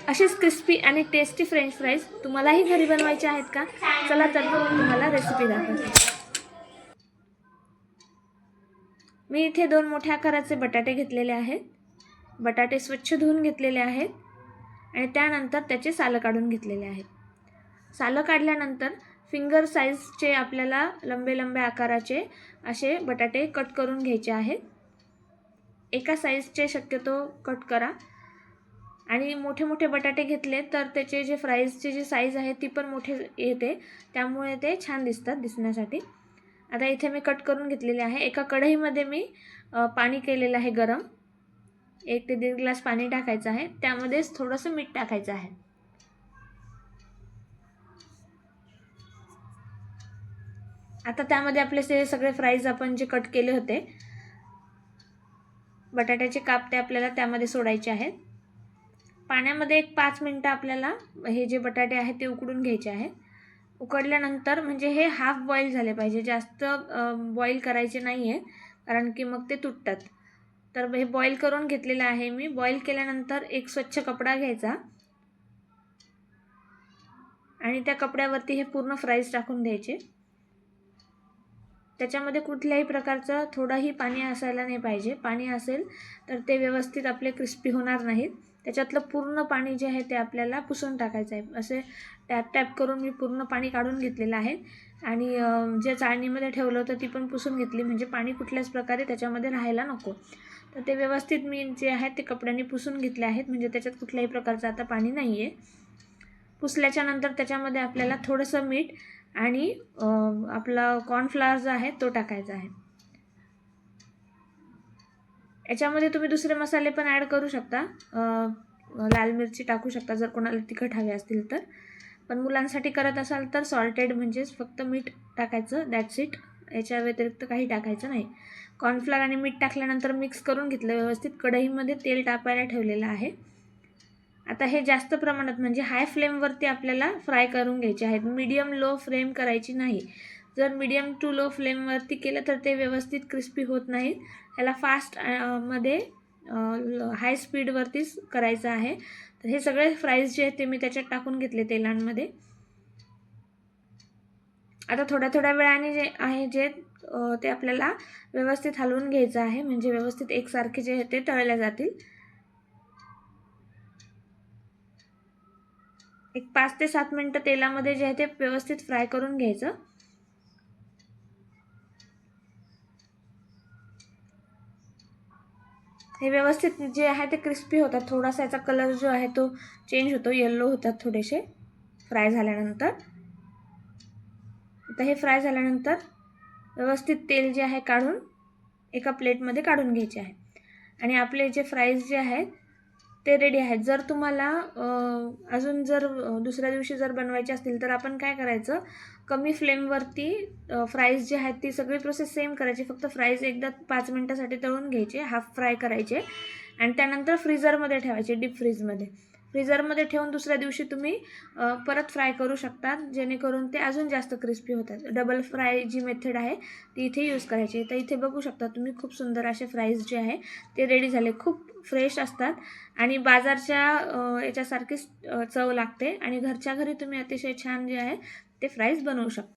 असेच क्रिस्पी आणि tasty French fries तुम्हालाही घरी बनवायचे आहेत का? चला तर मग मी तुम्हाला रेसिपी दाखवते. मी इथे 2 मोठ्या आकाराचे बटाटे घेतलेले आहेत. बटाटे स्वच्छ धुवून घेतलेले आहेत आणि त्यानंतर त्याचे सालं काढून घेतलेले आहेत. सालं काढल्यानंतर फिंगर साईजचे आपल्याला लंबे लंबे आकाराचे असे बटाटे कट करून घ्यायचे आहेत. एका साईजचे शक्यतो कट करा. आणि मोठे मोठे बटाटे घेतले तर त्याचे जे फ्राईजचे जे साईज आहे ती पण मोठे येते, त्यामुळे ते छान दिसतात दिसण्यासाठी. आता इथे मी कट करून घेतलेले आहे. एका कढईमध्ये मी पाणी केलेलं आहे गरम. 1 ते 1.5 ग्लास पाणी टाकायचं आहे. त्यामध्येच थोडंसं मीठ टाकायचं आहे. आता त्यामध्ये आपले सगळे फ्राईज आपण जे कट केले होते बटाट्याचे काप ते आपल्याला त्यामध्ये सोडायचे आहेत. पाण्यामध्ये 5 मिनिटं आपल्याला हे जे बटाटे आहेत ते उकडून घ्यायचे आहेत. उकडल्यानंतर म्हणजे हे हाफ बॉईल झाले पाहिजे, जास्त बॉईल करायचे नाही आहे, कारण की मग ते तुटतात. तर हे बॉईल करून घेतलेलं आहे मी. बॉईल केल्यानंतर एक स्वच्छ कपडा घ्यायचा आणि त्या कपड्यावरती हे पूर्ण फ्राईज टाकून द्यायचे. त्याच्यामध्ये कुठल्याही प्रकारचं थोडंही पाणी असायला नाही पाहिजे. पाणी असेल तर ते व्यवस्थित आपले क्रिस्पी होणार नाहीत. त्याच्यातलं पूर्ण पाणी जे आहे ते आपल्याला पुसून टाकायचं आहे. असे टॅप टॅप करून मी पूर्ण पाणी काढून घेतलेलं आहे आणि जे चाळणीमध्ये ठेवलं होतं ती पण पुसून घेतली, म्हणजे पाणी कुठल्याच प्रकारे त्याच्यामध्ये राहायला नको. तर ते व्यवस्थित मी जे आहे ते कपड्यांनी पुसून घेतले आहेत, म्हणजे त्याच्यात कुठल्याही प्रकारचं आता पाणी नाही आहे. पुसल्याच्या नंतर त्याच्यामध्ये आपल्याला थोडंसं मीठ आणि आपला कॉर्नफ्लॉवर जो आहे तो टाकायचा आहे. याच्यामध्ये तुम्ही दुसरे मसाले पण ॲड करू शकता. लाल मिरची टाकू शकता जर कोणाला तिखट हवे असतील तर. पण मुलांसाठी करत असाल तर सॉल्टेड म्हणजेच फक्त मीठ टाकायचं, दॅट्स इट. याच्या व्यतिरिक्त काही टाकायचं नाही. कॉर्नफ्लॉवर आणि मीठ टाकल्यानंतर मिक्स करून घेतलं व्यवस्थित. कढईमध्ये तेल तापायला ठेवलेलं आहे. आता हे जास्त प्रमाणात म्हणजे हाय फ्लेमवरती आपल्याला फ्राय करून घ्यायचे आहेत. मीडियम लो फ्लेम करायची नाही. जर मीडियम टू लो फ्लेमवरती केलं तर ते व्यवस्थित क्रिस्पी होत नाहीत. ह्याला फास्ट मध्ये हाय स्पीडवरतीच करायचं आहे. तर हे सगळे फ्राईज जे आहेत ते मी त्याच्यात टाकून घेतले तेलांमध्ये. आता थोड्या वेळाने जे आहे जे ते आपल्याला व्यवस्थित हलवून घ्यायचं आहे, म्हणजे व्यवस्थित एकसारखे जे आहे ते तळले जातील. एक 5 ते 7 मिनिटं तेलामध्ये जे आहे ते व्यवस्थित फ्राय करून घ्यायचं. हे व्यवस्थित जे आहे ते क्रिस्पी होतात. थोडासा याचा कलर जो आहे तो चेंज होतो, येल्लो होतात थोडेसे फ्राय झाल्यानंतर. आता हे फ्राय झाल्यानंतर व्यवस्थित तेल जे आहे काढून एका प्लेटमध्ये काढून घ्यायचे आहे आणि आपले जे फ्राईज जे आहेत ते रेडी आहेत. जर तुम्हाला अजून जर दुसऱ्या दिवशी जर बनवायचे असतील तर आपण काय करायचं, कमी फ्लेमवरती फ्राईज जे आहेत ती सगळी प्रोसेस सेम करायची. फक्त फ्राईज एकदा 5 मिनिटासाठी तळून घ्यायचे, हाफ फ्राय करायचे आणि त्यानंतर फ्रीझरमध्ये ठेवायचे, डीप फ्रीजमध्ये. फ्रीझरमध्ये ठेवून दुसऱ्या दिवशी तुम्ही परत फ्राय करू शकता, जेणेकरून ते अजून जास्त क्रिस्पी होतात. डबल फ्राय जी मेथड आहे ती इथे यूज करायची. तर इथे बघू शकता तुम्ही खूप सुंदर असे फ्राईज जे आहे ते रेडी झाले. खूप फ्रेश असतात आणि बाजारच्या याच्यासारखीच चव लागते आणि घरच्या घरी तुम्ही अतिशय छान जे आहे ते फ्राईज बनवू शकता.